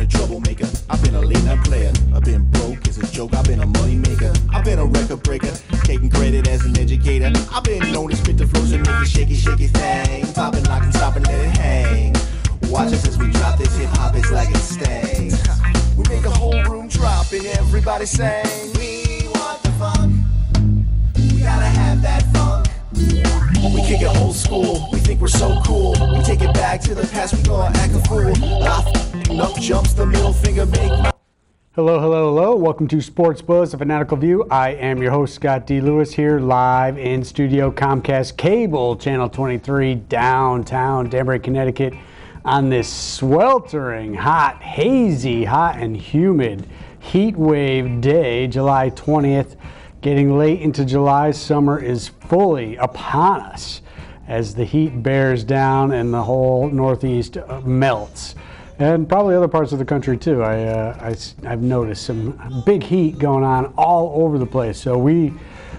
a troublemaker. I've been a late night player. I've been broke as a joke. I've been a money maker. I've been a record breaker, taking credit as an educator. I've been known to spit the flows and make it shaky, shaky thing. Popping, lock, and stop and let it hang. Watch us as we drop this hip hop, it's like it stings. We make a whole room drop and everybody sing. We want the funk. We gotta have that funk. We kick it old school. We think we're so cool. We take it back to the past. We gonna act a fool. Up jumps the middle finger. Make my Hello, hello, hello. Welcome to Sports Buzz, a Fanatical View. I am your host, Scott D. Lewis, here live in studio, Comcast Cable, Channel 23, downtown Danbury, Connecticut, on this sweltering, hot, hazy, hot and humid heat wave day, July 20th. Getting late into July, summer is fully upon us as the heat bears down and the whole Northeast melts. And probably other parts of the country too. I've noticed some big heat going on all over the place. So we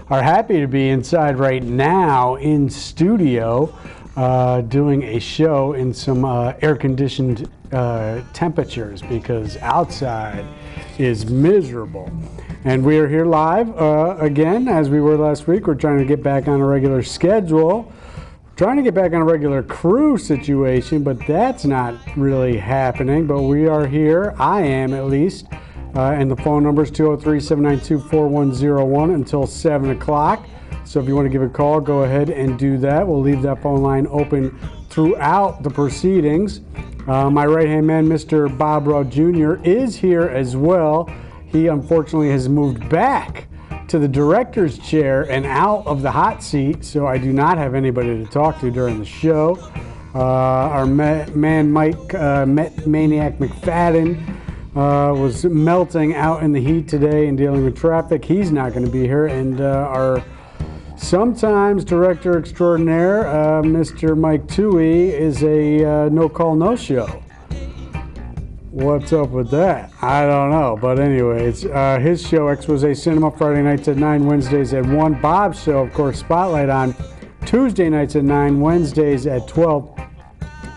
are happy to be inside right now in studio doing a show in some air-conditioned temperatures because outside is miserable. And we are here live again as we were last week. We're trying to get back on a regular schedule. Trying to get back on a regular crew situation, but that's not really happening. But we are here. I am, at least. And the phone number is 203-792-4101 until 7 o'clock. So if you want to give a call, go ahead and do that. We'll leave that phone line open throughout the proceedings. My right-hand man, Mr. Bob Raw Jr., is here as well. He unfortunately has moved back to the director's chair and out of the hot seat, so I do not have anybody to talk to during the show. Our man Mike Maniac McFadden was melting out in the heat today and dealing with traffic. He's not going to be here, and our sometimes director extraordinaire, Mr. Mike Toohey, is a no-call, no-show. What's up with that? I don't know. But anyways, his show, Expose Cinema, Friday nights at 9, Wednesdays at 1. Bob's show, of course, Spotlight on Tuesday nights at 9, Wednesdays at 12.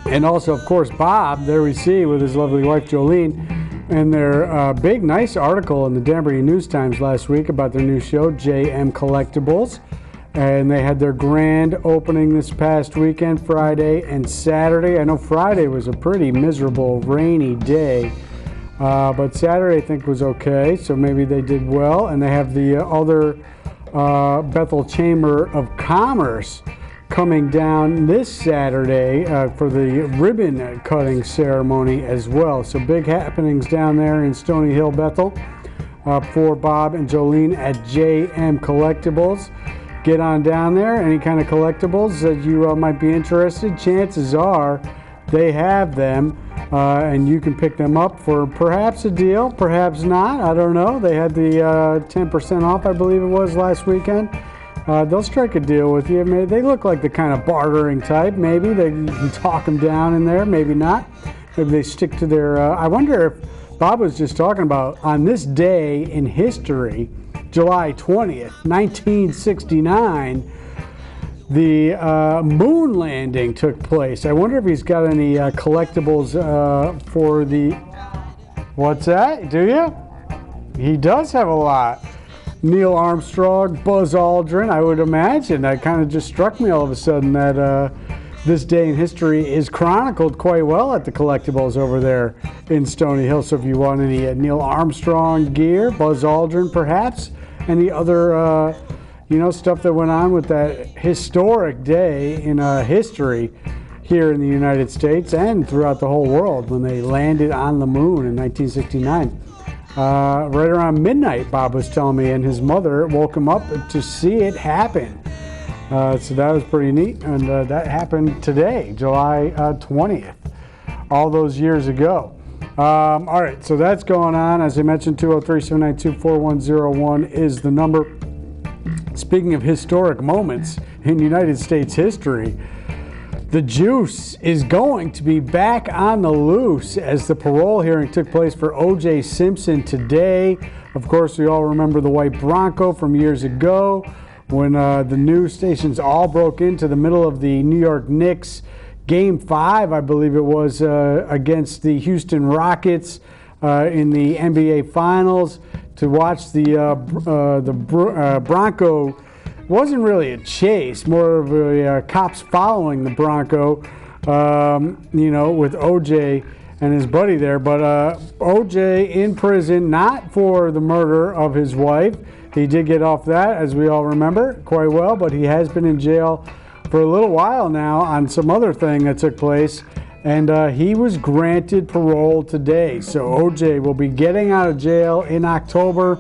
And also, of course, Bob, there we see, with his lovely wife, Jolene, and their big, nice article in the Danbury News Times last week about their new show, JM Collectibles. And they had their grand opening this past weekend, Friday and Saturday. I know Friday was a pretty miserable, rainy day, but Saturday I think was okay, so maybe they did well. And they have the other Bethel Chamber of Commerce coming down this Saturday for the ribbon cutting ceremony as well. So big happenings down there in Stony Hill, Bethel, for Bob and Jolene at JM Collectibles. Get on down there. Any kind of collectibles that you might be interested, chances are they have them, and you can pick them up for perhaps a deal, perhaps not. I don't know. They had the 10% off, I believe it was, last weekend. They'll strike a deal with you. Maybe they look like the kind of bartering type. Maybe you can talk them down in there. Maybe not. Maybe they stick to their. I wonder if Bob was just talking about on this day in history, July 20th, 1969, the moon landing took place. I wonder if he's got any collectibles for the... What's that? Do you? He does have a lot. Neil Armstrong, Buzz Aldrin, I would imagine. That kind of just struck me all of a sudden that this day in history is chronicled quite well at the collectibles over there in Stony Hill. So if you want any Neil Armstrong gear, Buzz Aldrin perhaps, any other stuff that went on with that historic day in history here in the United States and throughout the whole world when they landed on the moon in 1969. Right around midnight, Bob was telling me, and his mother woke him up to see it happen. So that was pretty neat, and that happened today, July 20th, all those years ago. All right, so that's going on. As I mentioned, 203-792-4101 is the number. Speaking of historic moments in United States history, the juice is going to be back on the loose as the parole hearing took place for O.J. Simpson today. Of course, we all remember the white Bronco from years ago when the news stations all broke into the middle of the New York Knicks Game 5, I believe it was, against the Houston Rockets in the NBA Finals to watch the Bronco. It wasn't really a chase, more of a cops following the Bronco, with OJ and his buddy there. But OJ in prison, not for the murder of his wife. He did get off that, as we all remember, quite well, but he has been in jail for a little while now on some other thing that took place, and he was granted parole today. So OJ will be getting out of jail in October.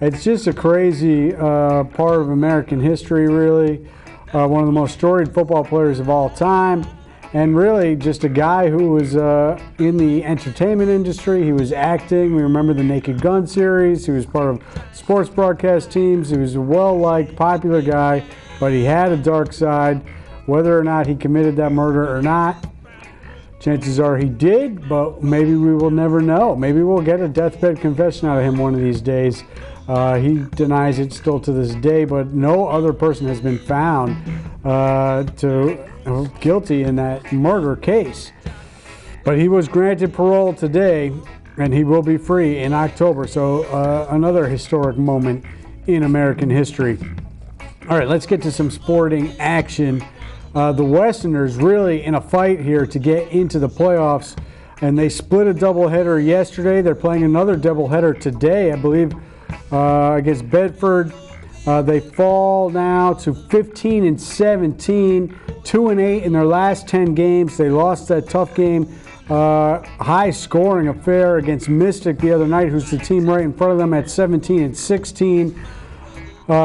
It's just a crazy part of American history, really. One of the most storied football players of all time, and really just a guy who was in the entertainment industry. He was acting. We remember the Naked Gun series. He was part of sports broadcast teams. He was a well-liked, popular guy, but he had a dark side. Whether or not he committed that murder or not, chances are he did, but maybe we will never know. Maybe we'll get a deathbed confession out of him one of these days. He denies it still to this day, but no other person has been found guilty in that murder case. But he was granted parole today, and he will be free in October. So another historic moment in American history. All right, let's get to some sporting action. The Westerners really in a fight here to get into the playoffs, and they split a doubleheader yesterday. They're playing another doubleheader today, I believe, against Bedford. They fall now to 15-17, 2-8 in their last 10 games. They lost that tough game, high-scoring affair against Mystic the other night, who's the team right in front of them at 17-16.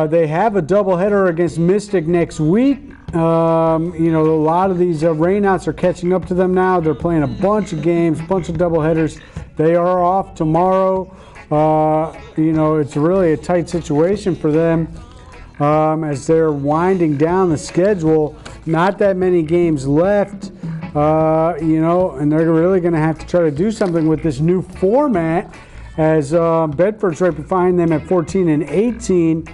They have a doubleheader against Mystic next week. A lot of these rainouts are catching up to them now. They're playing a bunch of games, bunch of doubleheaders. They are off tomorrow. It's really a tight situation for them as they're winding down the schedule. Not that many games left, and they're really going to have to try to do something with this new format as Bedford's right behind them at 14-18.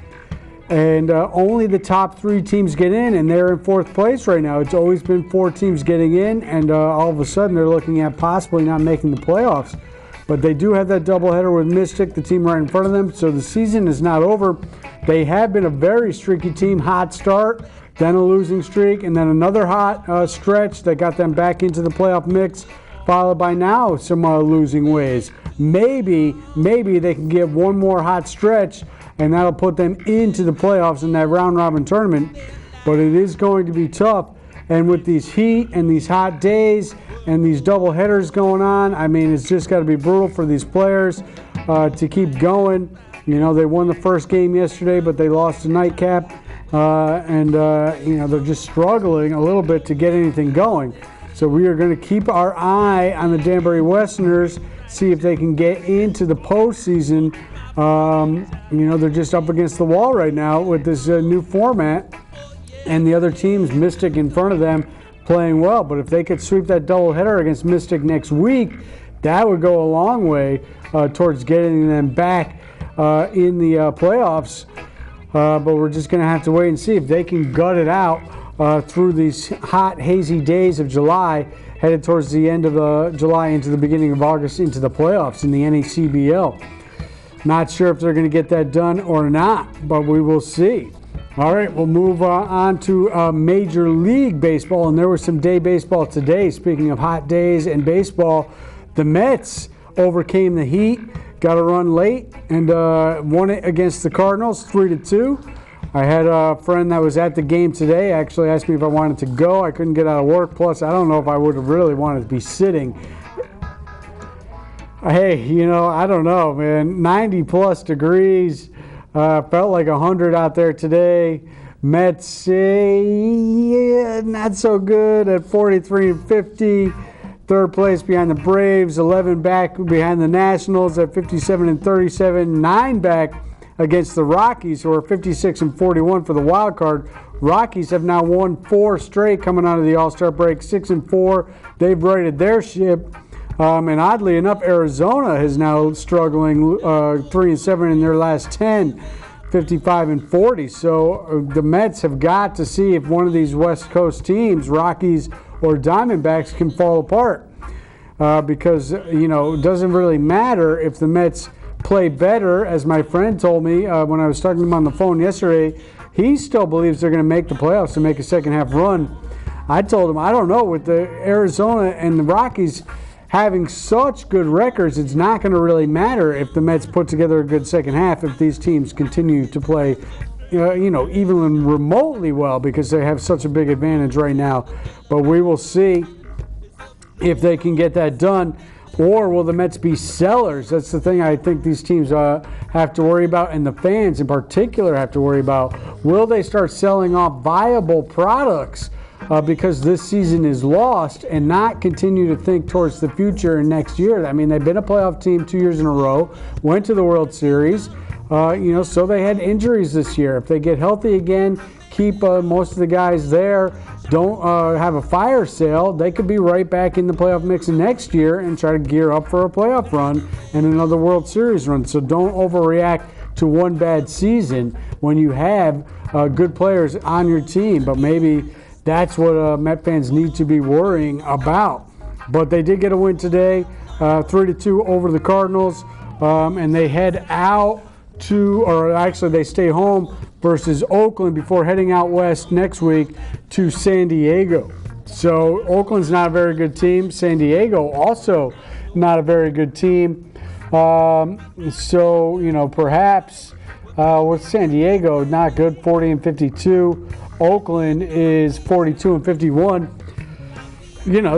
And only the top 3 teams get in, and they're in 4th place right now. It's always been 4 teams getting in, and all of a sudden they're looking at possibly not making the playoffs. But they do have that doubleheader with Mystic, the team right in front of them, so the season is not over. They have been a very streaky team, hot start, then a losing streak, and then another hot stretch that got them back into the playoff mix, followed by now some losing ways. Maybe they can get one more hot stretch, and that'll put them into the playoffs in that round-robin tournament. But it is going to be tough. And with these heat and these hot days and these double headers going on, I mean, it's just got to be brutal for these players to keep going. They won the first game yesterday, but they lost the nightcap. They're just struggling a little bit to get anything going. So we are going to keep our eye on the Danbury Westerners, see if they can get into the postseason. They're just up against the wall right now with this new format, and the other teams, Mystic in front of them, playing well. But if they could sweep that doubleheader against Mystic next week, that would go a long way towards getting them back in the playoffs. But we're just going to have to wait and see if they can gut it out through these hot, hazy days of July, headed towards the end of July into the beginning of August into the playoffs in the NACBL. Not sure if they're going to get that done or not, but we will see. All right, we'll move on to Major League Baseball, and there was some day baseball today. Speaking of hot days and baseball, the Mets overcame the heat, got a run late, and won it against the Cardinals 3-2. I had a friend that was at the game today actually asked me if I wanted to go. I couldn't get out of work, plus I don't know if I would have really wanted to be sitting. Hey, I don't know, man. 90-plus degrees. Felt like 100 out there today. Mets, not so good at 43-50. Third place behind the Braves. 11 back behind the Nationals at 57-37. 9 back against the Rockies, who are 56-41 for the wild card. Rockies have now won 4 straight coming out of the All-Star break. 6-4. They've righted their ship. And oddly enough, Arizona is now struggling 3-7 in their last 10, 55-40. So the Mets have got to see if one of these West Coast teams, Rockies or Diamondbacks can fall apart. Because, you know, it doesn't really matter if the Mets play better. As my friend told me when I was talking to him on the phone yesterday, he still believes they're going to make the playoffs and make a second half run. I told him, I don't know, with the Arizona and the Rockies having such good records, it's not going to really matter if the Mets put together a good second half if these teams continue to play even remotely well, because they have such a big advantage right now. But we will see if they can get that done, or will the Mets be sellers? That's the thing I think these teams have to worry about, and the fans in particular have to worry about. Will they start selling off viable products because this season is lost, and not continue to think towards the future and next year? I mean, they've been a playoff team 2 years in a row, went to the World Series, so they had injuries this year. If they get healthy again, keep most of the guys there, don't have a fire sale, they could be right back in the playoff mix next year and try to gear up for a playoff run and another World Series run. So don't overreact to one bad season when you have good players on your team. But maybe that's what Met fans need to be worrying about. But they did get a win today, 3-2 over the Cardinals, and they head out they stay home versus Oakland before heading out west next week to San Diego. So Oakland's not a very good team. San Diego also not a very good team. Perhaps with San Diego, not good, 40-52. Oakland is 42-51.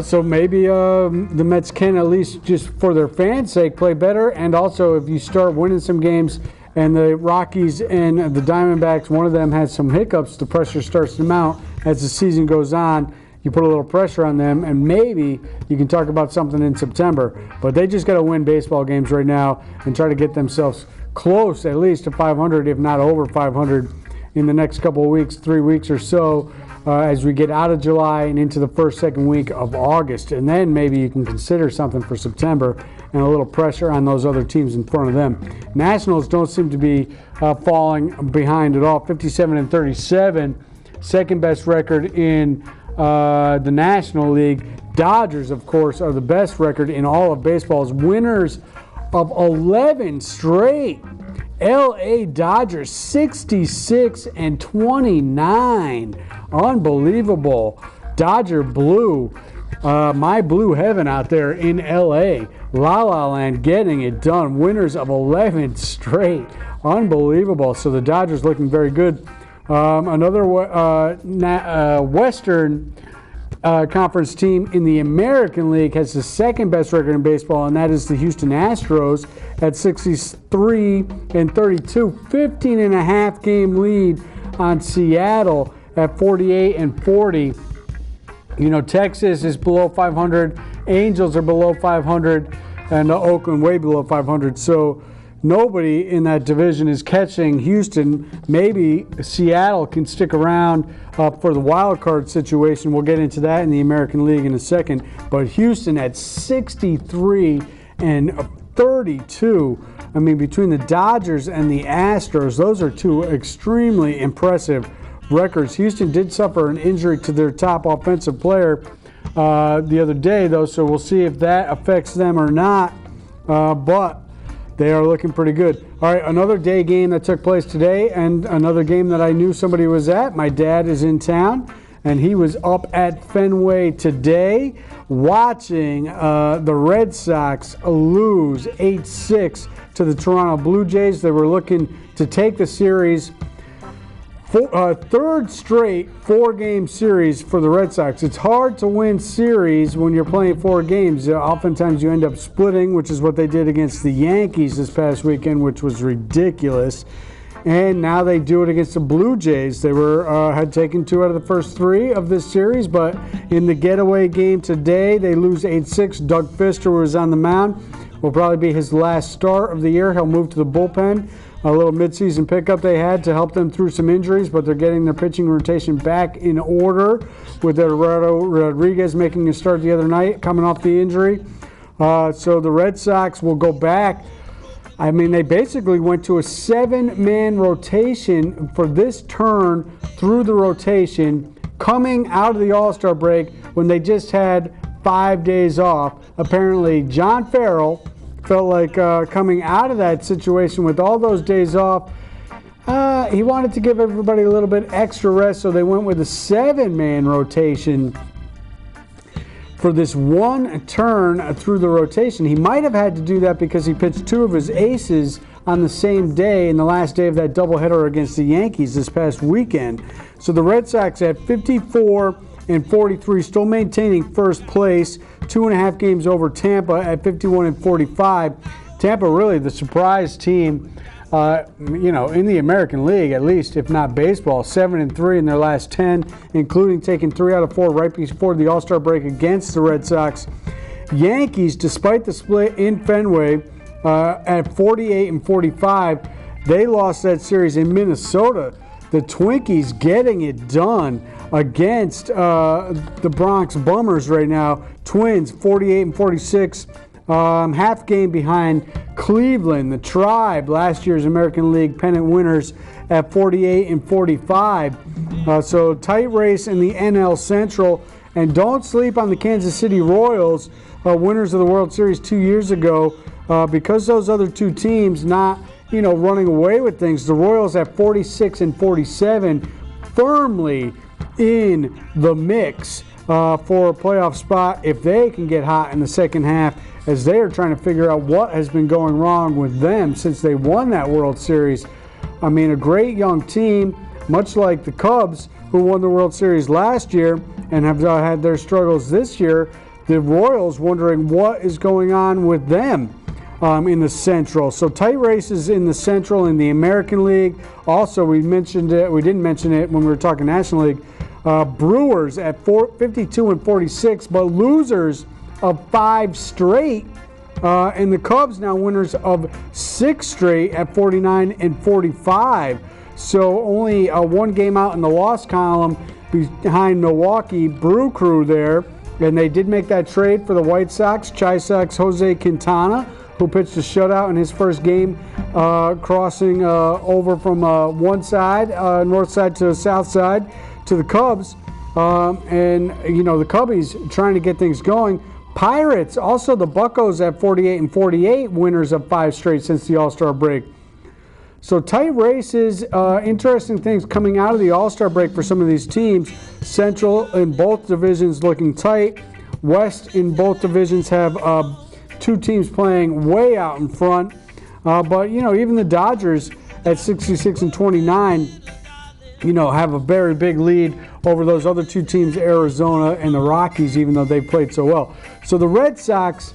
So maybe the Mets can, at least just for their fans' sake, play better. And also, if you start winning some games and the Rockies and the Diamondbacks, one of them has some hiccups, the pressure starts to mount as the season goes on. You put a little pressure on them, and maybe you can talk about something in September. But they just got to win baseball games right now and try to get themselves close, at least to 500, if not over 500, in the next couple of weeks, 3 weeks or so, as we get out of July and into the second week of August. And then maybe you can consider something for September and a little pressure on those other teams in front of them. Nationals don't seem to be falling behind at all. 57-37, second best record in the National League. Dodgers, of course, are the best record in all of baseball, winners of 11 straight. LA Dodgers 66-29. Unbelievable. Dodger blue. My blue heaven out there in LA. La La Land getting it done. Winners of 11 straight. Unbelievable. So the Dodgers looking very good. Another Western Conference team in the American League has the second best record in baseball, and that is the Houston Astros at 63-32, 15.5 game lead on Seattle at 48-40. Texas is below 500, Angels are below 500, and Oakland way below 500. So nobody in that division is catching Houston. Maybe Seattle can stick around for the wild card situation. We'll get into that in the American League in a second. But Houston at 63-32. I mean, between the Dodgers and the Astros, those are two extremely impressive records. Houston did suffer an injury to their top offensive player the other day, though, so we'll see if that affects them or not. But they are looking pretty good. All right, another day game that took place today, and another game that I knew somebody was at. My dad is in town, and he was up at Fenway today watching the Red Sox lose 8-6 to the Toronto Blue Jays. They were looking to take the series. Third straight 4-game series for the Red Sox. It's hard to win series when you're playing 4 games. Oftentimes you end up splitting, which is what they did against the Yankees this past weekend, which was ridiculous. And now they do it against the Blue Jays. They had taken 2 out of the first 3 of this series, but in the getaway game today, they lose 8-6. Doug Fister was on the mound. Will probably be his last start of the year. He'll move to the bullpen. A little midseason pickup they had to help them through some injuries, but they're getting their pitching rotation back in order with Eduardo Rodriguez making a start the other night, coming off the injury. So the Red Sox will go back. I mean, they basically went to a 7-man rotation for this turn through the rotation. coming out of the All-Star break when they just had 5 days off. Apparently, John Farrell felt like coming out of that situation with all those days off, he wanted to give everybody a little bit extra rest, so they went with a 7-man rotation for this one turn through the rotation. He might have had to do that because he pitched 2 of his aces on the same day in the last day of that doubleheader against the Yankees this past weekend. So the Red Sox at 54 and 43, still maintaining first place, 2.5 games over Tampa at 51 and 45. Tampa really the surprise team, in the American League, at least, if not baseball. 7 and 3 in their last 10, including taking 3 out of 4 right before the All-Star break against the Red Sox. Yankees, despite the split in Fenway, at 48 and 45, they lost that series in Minnesota. The Twinkies getting it done against the Bronx Bummers right now. Twins 48 and 46, half game behind Cleveland. The Tribe, last year's American League pennant winners, at 48 and 45. So tight race in the NL Central. And don't sleep on the Kansas City Royals, winners of the World Series 2 years ago, because those other 2 teams not running away with things. The Royals at 46 and 47, firmly in the mix for a playoff spot if they can get hot in the second half, as they are trying to figure out what has been going wrong with them since they won that World Series. I mean, a great young team, much like the Cubs, who won the World Series last year and have had their struggles this year. The Royals wondering what is going on with them in the Central. So tight races in the Central in the American League. Also, we mentioned it. We didn't mention it when we were talking National League. Brewers at 52 and 46, but losers of 5 straight. And the Cubs now winners of 6 straight at 49 and 45. So only 1 game out in the loss column behind Milwaukee Brew Crew there. And they did make that trade for the White Sox. Sox Jose Quintana, who pitched a shutout in his first game, crossing over from one side, north side to south side, to the Cubs. And the Cubbies trying to get things going. Pirates, also the Buccos at 48 and 48, winners of 5 straight since the All-Star break. So tight races, interesting things coming out of the All-Star break for some of these teams. Central in both divisions looking tight. West in both divisions have 2 teams playing way out in front. But even the Dodgers at 66 and 29, have a very big lead over those other 2 teams, Arizona and the Rockies, even though they've played so well. So the Red Sox,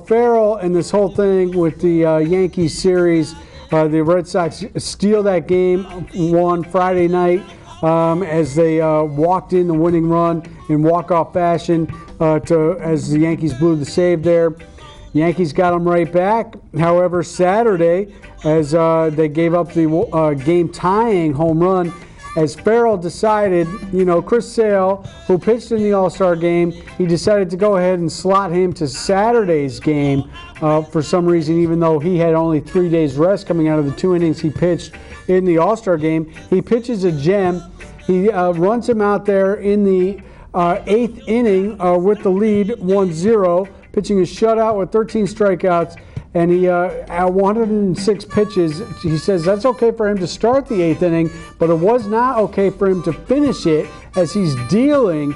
Farrell and this whole thing with the Yankees series, the Red Sox steal that game 1 Friday night as they walked in the winning run in walk-off fashion as the Yankees blew the save there. Yankees got them right back. However, Saturday, as they gave up the game-tying home run, as Farrell decided, Chris Sale, who pitched in the All-Star game, he decided to go ahead and slot him to Saturday's game for some reason, even though he had only 3 days rest coming out of the 2 innings he pitched in the All-Star game. He pitches a gem. He runs him out there in the 8th inning with the lead 1-0, pitching a shutout with 13 strikeouts. And he, at 106 pitches, he says that's okay for him to start the 8th inning, but it was not okay for him to finish it as he's dealing,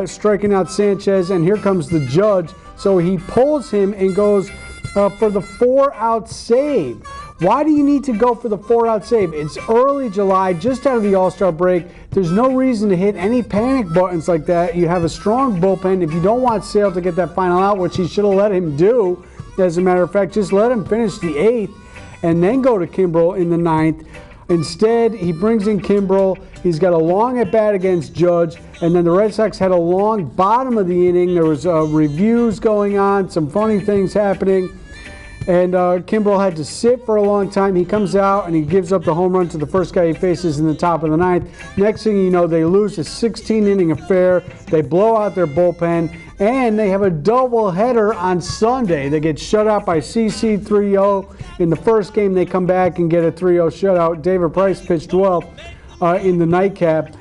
striking out Sanchez, and here comes the judge. So he pulls him and goes for the 4-out save. Why do you need to go for the 4-out save? It's early July, just out of the All-Star break. There's no reason to hit any panic buttons like that. You have a strong bullpen. If you don't want Sale to get that final out, which he should have let him do, as a matter of fact, just let him finish the 8th and then go to Kimbrel in the 9th. Instead, he brings in Kimbrel. He's got a long at-bat against Judge, and then the Red Sox had a long bottom of the inning. There was reviews going on, some funny things happening, and Kimbrel had to sit for a long time. He comes out, and he gives up the home run to the first guy he faces in the top of the 9th. Next thing you know, they lose a 16-inning affair. They blow out their bullpen, and they have a doubleheader on Sunday. They get shut out by CC 3-0. In the first game, they come back and get a 3-0 shutout. David Price pitched well in the nightcap.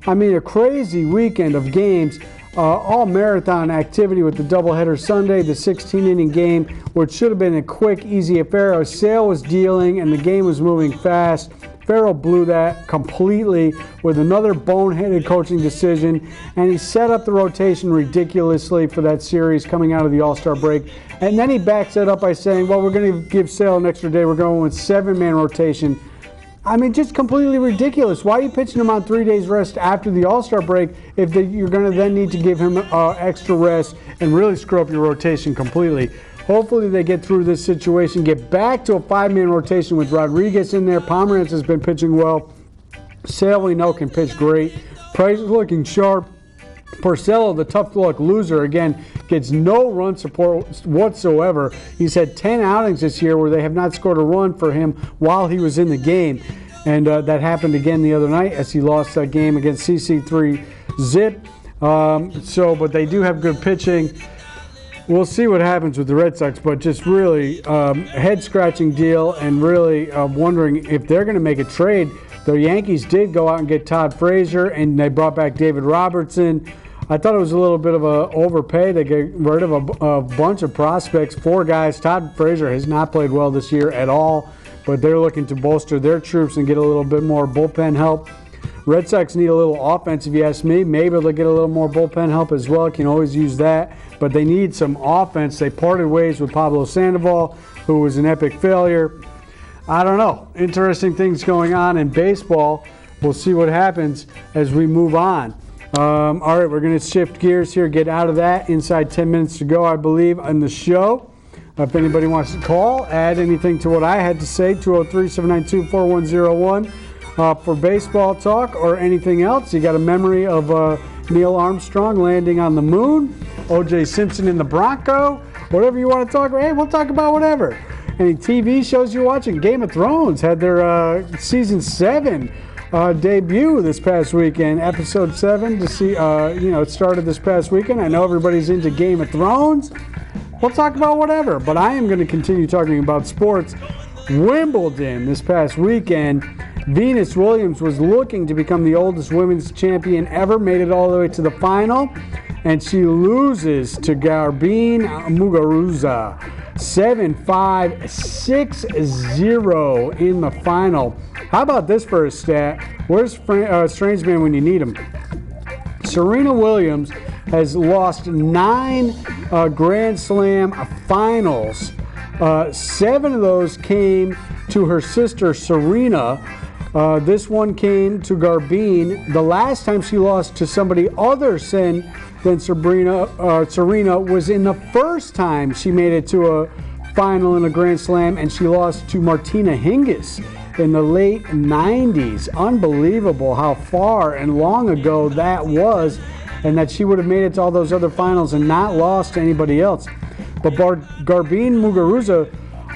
I mean, a crazy weekend of games. All marathon activity with the doubleheader Sunday, the 16-inning game, which should have been a quick, easy affair. Sale was dealing, and the game was moving fast. Farrell blew that completely with another boneheaded coaching decision, and he set up the rotation ridiculously for that series coming out of the All-Star break. And then he backs it up by saying, well, we're going to give Sale an extra day. We're going with 7-man rotation. I mean, just completely ridiculous. Why are you pitching him on 3 days rest after the All-Star break if you're going to then need to give him extra rest and really screw up your rotation completely? Hopefully they get through this situation, get back to a 5-man rotation with Rodriguez in there. Pomerantz has been pitching well. Sale, we know, can pitch great. Price is looking sharp. Porcello, the tough luck loser, again, gets no run support whatsoever. He's had 10 outings this year where they have not scored a run for him while he was in the game. And that happened again the other night as he lost that game against CC3 Zip. But they do have good pitching. We'll see what happens with the Red Sox, but just really head-scratching deal and really wondering if they're going to make a trade. The Yankees did go out and get Todd Frazier, and they brought back David Robertson. I thought it was a little bit of an overpay. They get rid of a bunch of prospects, 4 guys. Todd Frazier has not played well this year at all, but they're looking to bolster their troops and get a little bit more bullpen help. Red Sox need a little offense, if you ask me. Maybe they'll get a little more bullpen help as well. Can always use that. But they need some offense. They parted ways with Pablo Sandoval, who was an epic failure. I don't know. Interesting things going on in baseball. We'll see what happens as we move on. All right, we're going to shift gears here, get out of that. Inside 10 minutes to go, I believe, on the show. If anybody wants to call, add anything to what I had to say, 203-792-4101. For baseball talk or anything else. You got a memory of Neil Armstrong landing on the moon, O.J. Simpson in the Bronco, whatever you want to talk about. Hey, we'll talk about whatever. Any TV shows you're watching? Game of Thrones had their season 7 debut this past weekend. Episode 7 to see, it started this past weekend. I know everybody's into Game of Thrones. We'll talk about whatever, but I am going to continue talking about sports. Wimbledon this past weekend. Venus Williams was looking to become the oldest women's champion ever, made it all the way to the final, and she loses to Garbine Muguruza 7-5, 6-0 in the final. How about this for a stat? Where's Strange Man when you need him? Serena Williams has lost 9 Grand Slam finals. 7 of those came to her sister Serena. This one came to Garbine. The last time she lost to somebody other than Serena was in the first time she made it to a final in a Grand Slam, and she lost to Martina Hingis in the late 90s. Unbelievable how far and long ago that was, and that she would have made it to all those other finals and not lost to anybody else. But Garbine Muguruza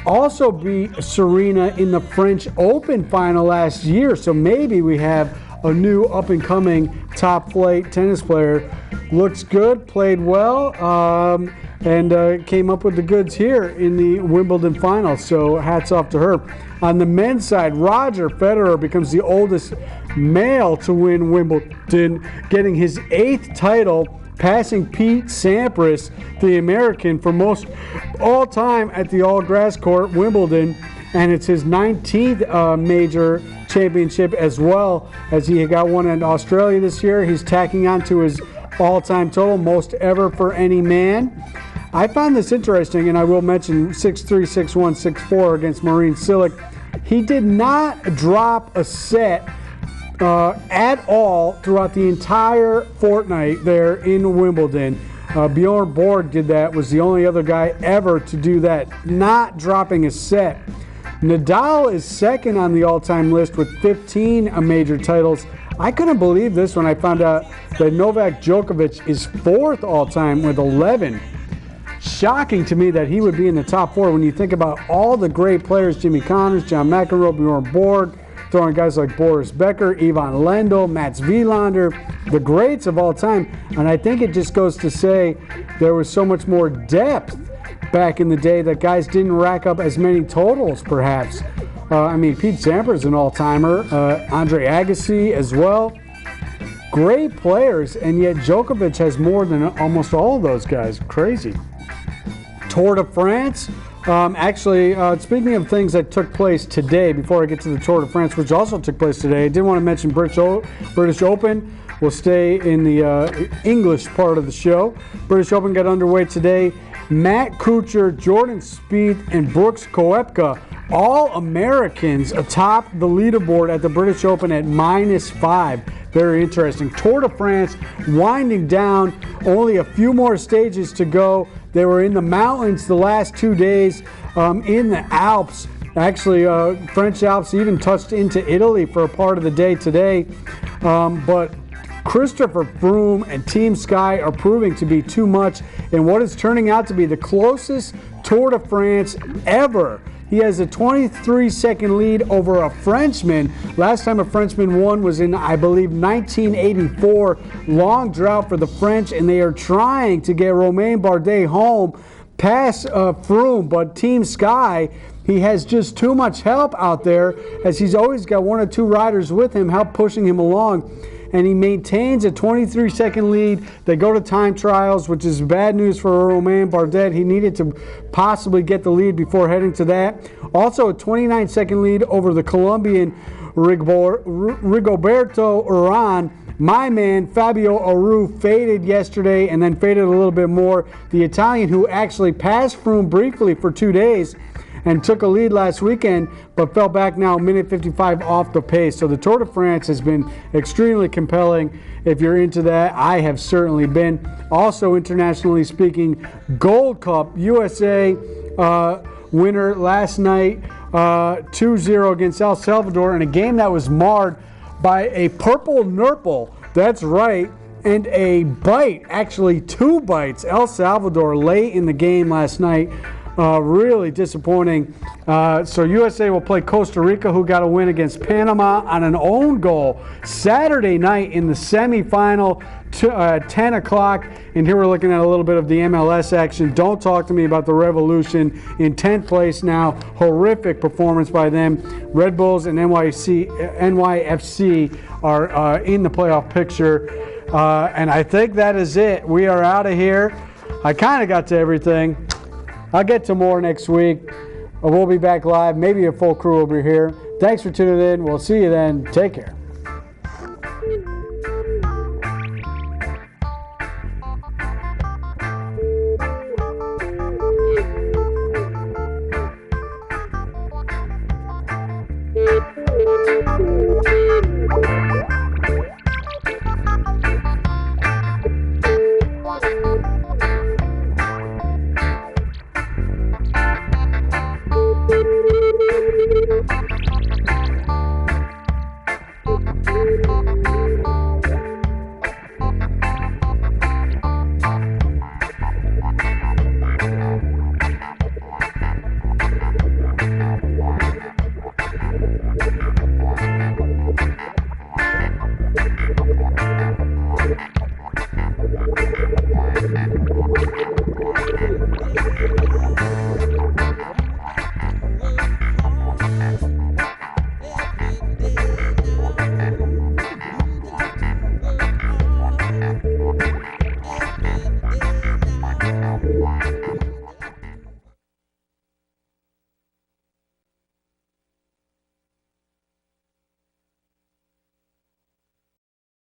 also beat Serena in the French Open final last year. So maybe we have a new up-and-coming top-flight tennis player. Looks good, played well, and came up with the goods here in the Wimbledon final. So hats off to her. On the men's side, Roger Federer becomes the oldest male to win Wimbledon, getting his 8th title, passing Pete Sampras, the American, for most all time at the all-grass court Wimbledon, and it's his 19th major championship, as well as he got one in Australia this year. He's tacking on to his all-time total, most ever for any man. I found this interesting, and I will mention 6-3, 6-1, 6-4 against Marin Cilic. He did not drop a set at all throughout the entire fortnight there in Wimbledon. Bjorn Borg did that, was the only other guy ever to do that, not dropping a set. Nadal is second on the all-time list with 15 major titles. I couldn't believe this when I found out that Novak Djokovic is 4th all-time with 11. Shocking to me that he would be in the top 4 when you think about all the great players, Jimmy Connors, John McEnroe, Bjorn Borg, throwing guys like Boris Becker, Ivan Lendl, Mats Wilander, the greats of all time. And I think it just goes to say there was so much more depth back in the day that guys didn't rack up as many totals, perhaps. Pete Sampras is an all-timer. Andre Agassi as well. great players, and yet Djokovic has more than almost all of those guys. Crazy. Tour de France. Speaking of things that took place today, before I get to the Tour de France, which also took place today, I did want to mention British Open. We'll stay in the English part of the show. British Open got underway today. Matt Kuchar, Jordan Spieth, and Brooks Koepka, all Americans atop the leaderboard at the British Open at -5. Very interesting. Tour de France winding down. Only a few more stages to go. They were in the mountains the last 2 days, in the Alps. Actually, French Alps even touched into Italy for a part of the day today. But Christopher Froome and Team Sky are proving to be too much in what is turning out to be the closest Tour de France ever. He has a 23-second lead over a Frenchman. Last time a Frenchman won was in, I believe, 1984. Long drought for the French, and they are trying to get Romain Bardet home past Froome. But Team Sky, he has just too much help out there, as he's always got one or two riders with him, help pushing him along. And he maintains a 23-second lead. They go to time trials, which is bad news for Romain Bardet. He needed to possibly get the lead before heading to that. Also a 29-second lead over the Colombian Rigoberto Urán. My man, Fabio Aru, faded yesterday and then faded a little bit more. The Italian, who actually passed Froome briefly for 2 days and took a lead last weekend, but fell back now, minute 55 off the pace. So the Tour de France has been extremely compelling. If you're into that, I have certainly been. Also, internationally speaking, Gold Cup, USA winner last night, 2-0 against El Salvador in a game that was marred by a purple nurple. That's right. And a bite, actually 2 bites. El Salvador late in the game last night. Really disappointing. So USA will play Costa Rica, who got a win against Panama on an own goal Saturday night in the semifinal, 10 o'clock. And here we're looking at a little bit of the MLS action. Don't talk to me about the Revolution in 10th place now. Horrific performance by them. Red Bulls and NYFC are in the playoff picture. And I think that is it. We are out of here. I kind of got to everything. I'll get to more next week. We'll be back live. Maybe a full crew will be here. Thanks for tuning in. We'll see you then. Take care.